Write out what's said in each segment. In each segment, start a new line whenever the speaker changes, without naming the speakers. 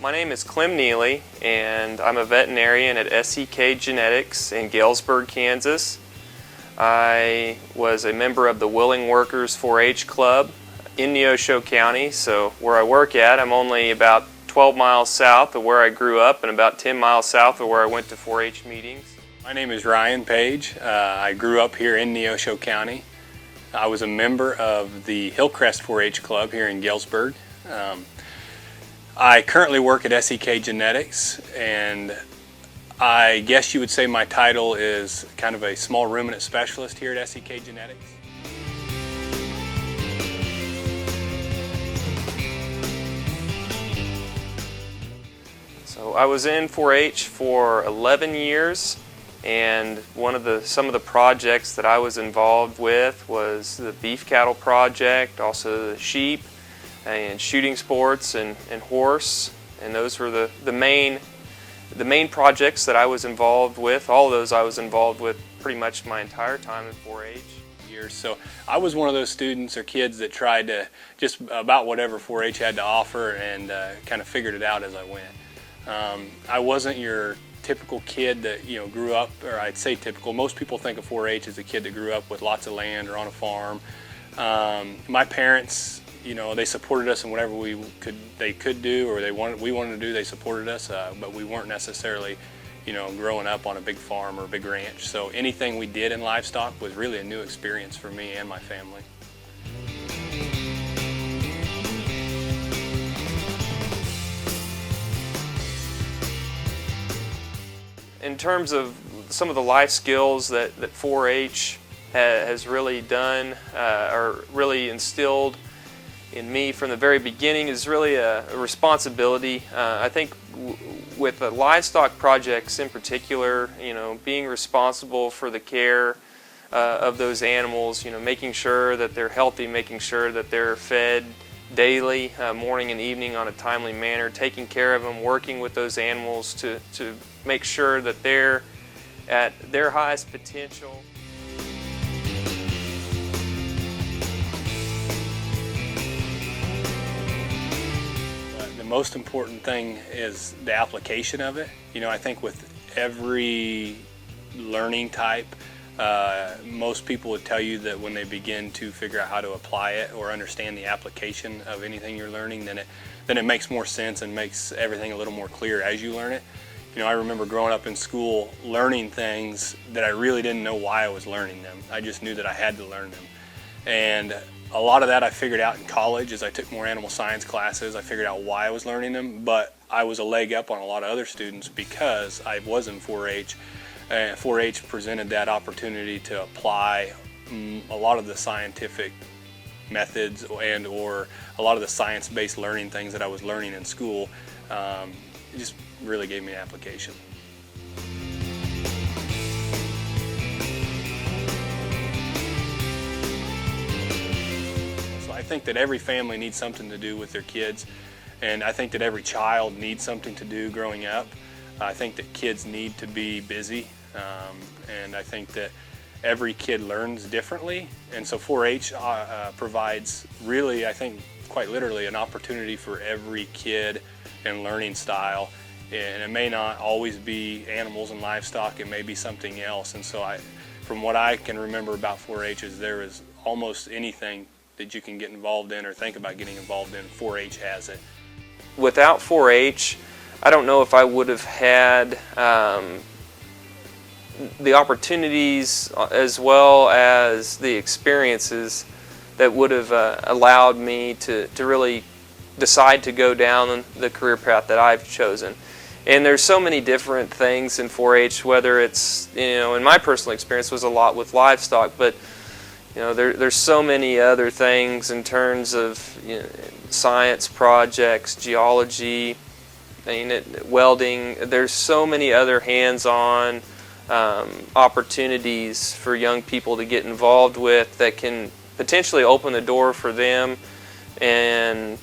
My name is Clem Neely, and I'm a veterinarian at SEK Genetics in Galesburg, Kansas. I was a member of the Willing Workers 4-H Club in Neosho County, so where I work at, I'm only about 12 miles south of where I grew up and about 10 miles south of where I went to 4-H meetings.
My name is Ryan Page. I grew up here in Neosho County. I was a member of the Hillcrest 4-H Club here in Galesburg. I currently work at SEK Genetics, and I guess you would say my title is kind of a small ruminant specialist here at SEK Genetics.
So I was in 4-H for 11 years, and some of the projects that I was involved with was the beef cattle project, also the sheep, and shooting sports and horse, and those were the main projects that I was involved with. All of those I was involved with pretty much my entire time in 4-H.
So I was one of those students or kids that tried to just about whatever 4-H had to offer and kind of figured it out as I went. I wasn't your typical kid that grew up, or I'd say typical. Most people think of 4-H as a kid that grew up with lots of land or on a farm. My parents, they supported us in whatever they could do, or we wanted to do. They supported us, but we weren't necessarily, growing up on a big farm or a big ranch. So anything we did in livestock was really a new experience for me and my family.
In terms of some of the life skills that 4-H has really done, or really instilled in me from the very beginning, is really a responsibility. I think with the livestock projects in particular, being responsible for the care of those animals, making sure that they're healthy, making sure that they're fed daily, morning and evening on a timely manner, taking care of them, working with those animals to make sure that they're at their highest potential.
The most important thing is the application of it. I think with every learning type, most people would tell you that when they begin to figure out how to apply it or understand the application of anything you're learning, then it makes more sense and makes everything a little more clear as you learn it. I remember growing up in school learning things that I really didn't know why I was learning them. I just knew that I had to learn them. And a lot of that I figured out in college as I took more animal science classes. I figured out why I was learning them, but I was a leg up on a lot of other students because I was in 4-H. 4-H presented that opportunity to apply a lot of the scientific methods or a lot of the science-based learning things that I was learning in school. It just really gave me an application. So I think that every family needs something to do with their kids, and I think that every child needs something to do growing up. I think that kids need to be busy, and I think that every kid learns differently, and so 4-H provides really, I think, quite literally an opportunity for every kid and learning style. And it may not always be animals and livestock, it may be something else. And so from what I can remember about 4-H is there is almost anything that you can get involved in or think about getting involved in, 4-H has it.
Without 4-H, I don't know if I would have had the opportunities as well as the experiences that would have allowed me to really decide to go down the career path that I've chosen. And there's so many different things in 4-H, whether it's, in my personal experience was a lot with livestock, but there's so many other things in terms of science projects, geology, welding. There's so many other hands-on opportunities for young people to get involved with that can potentially open the door for them, and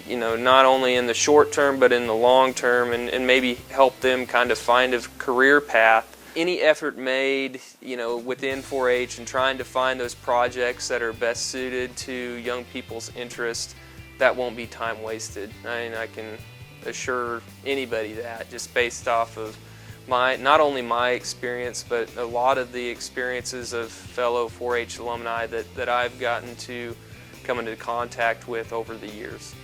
not only in the short term but in the long term, and maybe help them kind of find a career path. Any effort made within 4-H and trying to find those projects that are best suited to young people's interest, that won't be time wasted. I can assure anybody that, just based off of not only my experience, but a lot of the experiences of fellow 4-H alumni that I've gotten to come into contact with over the years.